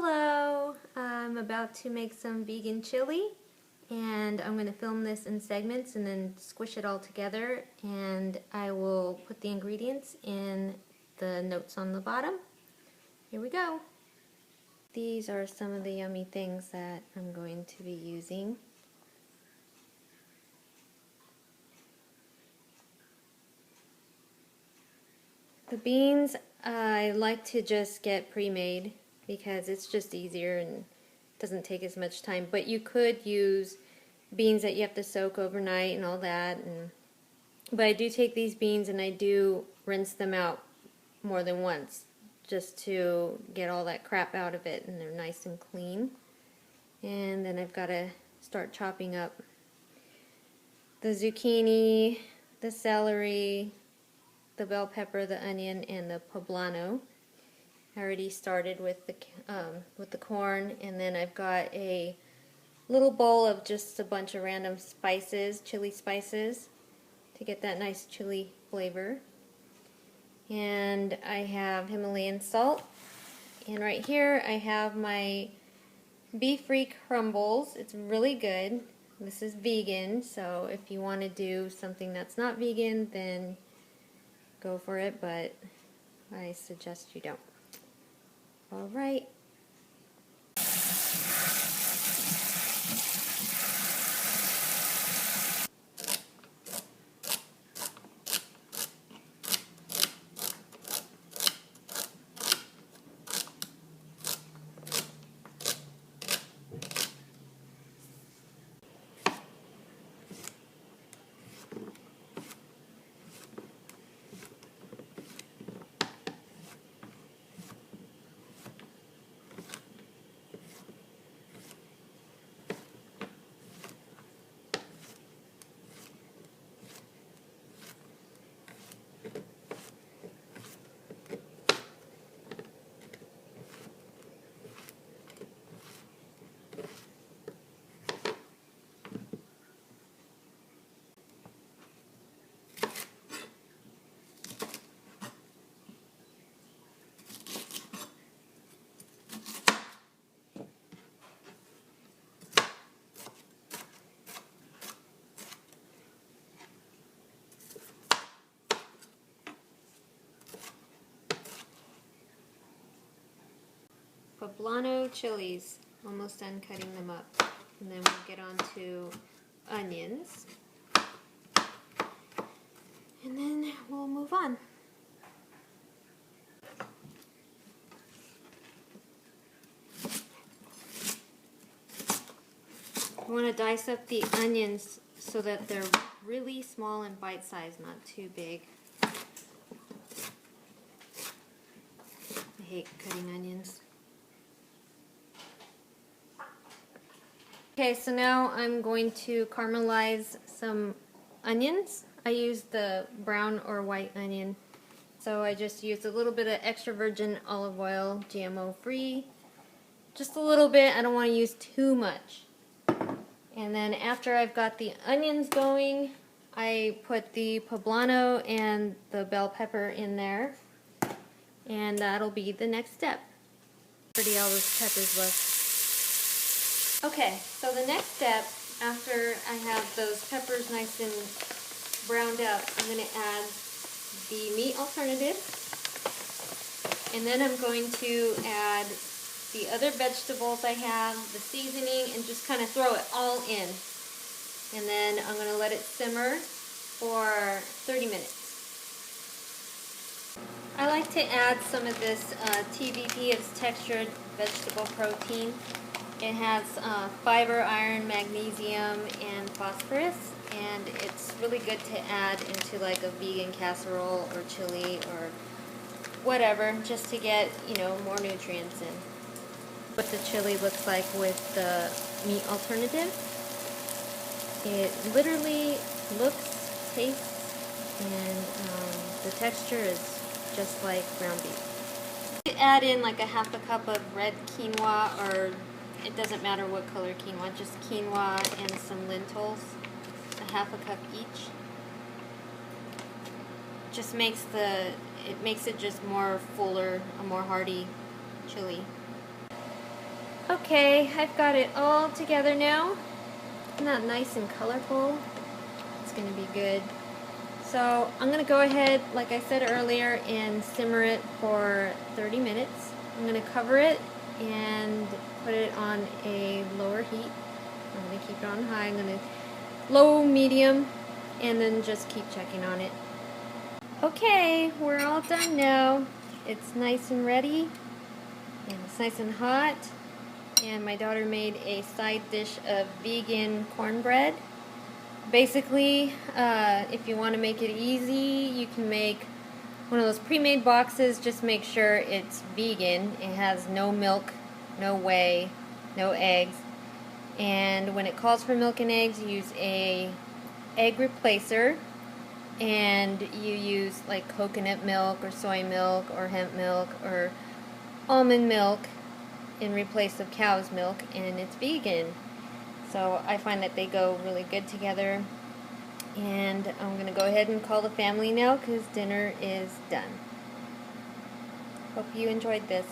Hello! I'm about to make some vegan chili, and I'm going to film this in segments and then squish it all together, and I will put the ingredients in the notes on the bottom. Here we go! These are some of the yummy things that I'm going to be using. The beans I like to just get pre-made because it's just easier and doesn't take as much time, but you could use beans that you have to soak overnight and all that, but I do take these beans and I do rinse them out more than once just to get all that crap out of it, and they're nice and clean. And then I've got to start chopping up the zucchini, the celery, the bell pepper, the onion, and the poblano. I already started with the corn, and then I've got a little bowl of just a bunch of random spices, chili spices, to get that nice chili flavor. And I have Himalayan salt, and right here I have my beef-free crumbles. It's really good. This is vegan, so if you want to do something that's not vegan, then go for it, but I suggest you don't. All right. Poblano chilies, almost done cutting them up, and then we'll get on to onions, and then we'll move on. I want to dice up the onions so that they're really small and bite-sized, not too big. I hate cutting onions. Okay, so now I'm going to caramelize some onions. I used the brown or white onion, so I just used a little bit of extra virgin olive oil, GMO free. Just a little bit, I don't want to use too much. And then after I've got the onions going, I put the poblano and the bell pepper in there, and that'll be the next step. Pretty all those peppers look. Okay, so the next step, after I have those peppers nice and browned up, I'm going to add the meat alternative, and then I'm going to add the other vegetables I have, the seasoning, and just kind of throw it all in. And then I'm going to let it simmer for 30 minutes. I like to add some of this TVP, it's textured vegetable protein. It has fiber, iron, magnesium, and phosphorus, and it's really good to add into like a vegan casserole or chili or whatever, just to get, you know, more nutrients in. What the chili looks like with the meat alternative. It literally looks, tastes, and the texture is just like ground beef. Add in like a half a cup of red quinoa, or it doesn't matter what color quinoa, just quinoa and some lentils, a half a cup each. Just makes it just more fuller, a more hearty chili. Okay, I've got it all together now. Isn't that nice and colorful? It's going to be good. So I'm going to go ahead, like I said earlier, and simmer it for 30 minutes. I'm going to cover it and put it on a lower heat. I'm going to keep it on high. I'm going to low, medium, and then just keep checking on it. Okay, we're all done now. It's nice and ready, and it's nice and hot. And my daughter made a side dish of vegan cornbread. Basically, if you want to make it easy, you can make one of those pre-made boxes. Just make sure it's vegan. It has no milk, no whey, no eggs. And when it calls for milk and eggs, you use a egg replacer, and you use like coconut milk or soy milk or hemp milk or almond milk in replace of cow's milk, and it's vegan. So I find that they go really good together. And I'm going to go ahead and call the family now because dinner is done. Hope you enjoyed this.